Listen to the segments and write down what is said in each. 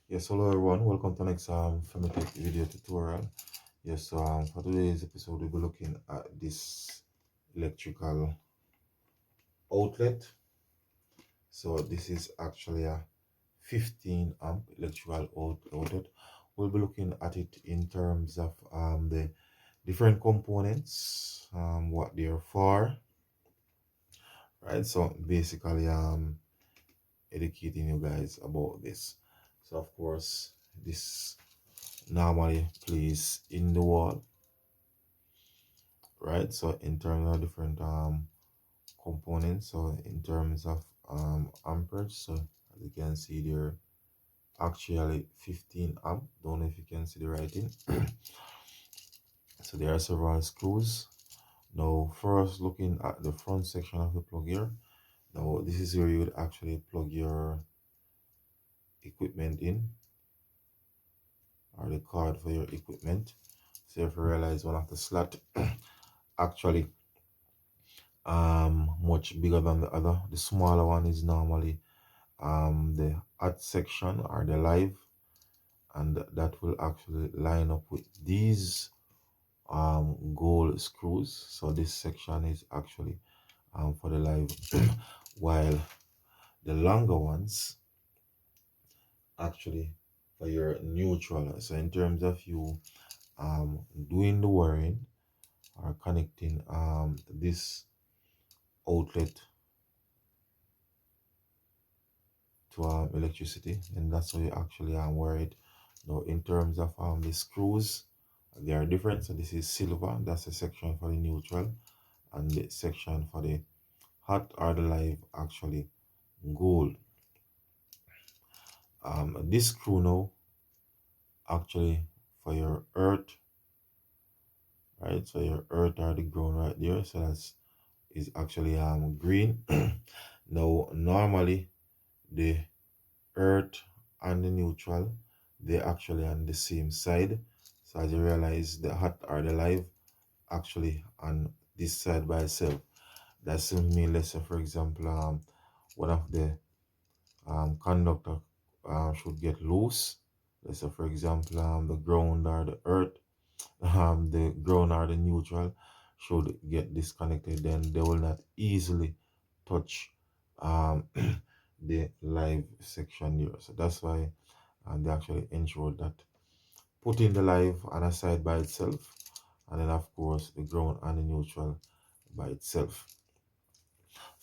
Yes, hello everyone. Welcome to next Femitech video tutorial. Yes, so for today's episode, we'll be looking at this electrical outlet. So this is actually a 15 amp electrical outlet. We'll be looking at it in terms of the different components, what they're for, right? So basically, educating you guys about this. So of course, this normally place in the wall, right? So in terms of different components, so in terms of amperage, so as you can see there, actually 15 amp. Don't know if you can see the writing. So there are several screws. Now first, looking at the front section of the plug here, now this is where you would actually plug your equipment in, or the card for your equipment. So if you realize one of the slot actually much bigger than the other. The smaller one is normally the hot section or the live, and that will actually line up with these gold screws. So this section is actually for the live while the longer ones actually for your neutral. So in terms of you doing the wiring or connecting this outlet to electricity, and that's why you actually worried. Now in terms of the screws, they are different. So this is silver, that's the section for the neutral, and the section for the hot or the live actually gold. This screw now actually for your earth, right? So your earth or the ground right there, so that's is actually green. Now normally the earth and the neutral, they actually on the same side. So as you realize, the hot or the live actually on this side by itself. That simply mean, let's say for example, one of the conductor should get loose. Let's say for example, the ground or the earth, the ground or the neutral should get disconnected, then they will not easily touch um, the live section here. So that's why they actually ensure that putting the live on a side by itself, and then of course the ground and the neutral by itself.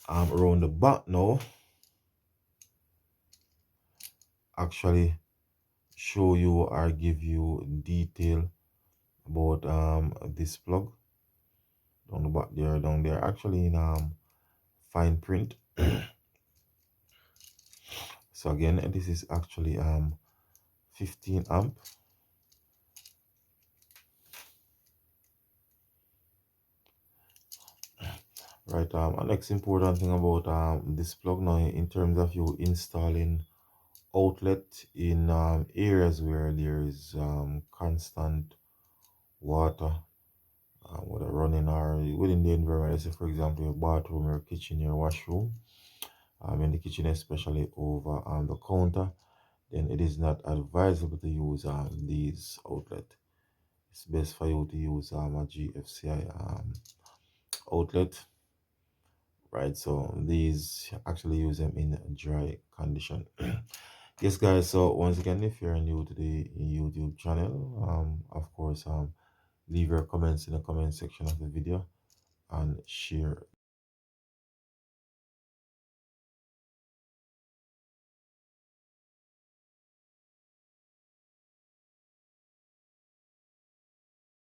Around the back now, actually show you or give you detail about this plug down the back there, down there, actually in fine print. So again, this is actually 15 amp. Right, and next important thing about this plug now, in terms of you installing outlet in areas where there is constant water, whether running or within the environment. Let's say for example your bathroom, your kitchen, your washroom, in the kitchen especially over on the counter, then it is not advisable to use these outlet. It's best for you to use a GFCI outlet, right? So these actually use them in dry condition. Yes guys, so once again, if you're new to the YouTube channel, of course leave your comments in the comment section of the video and share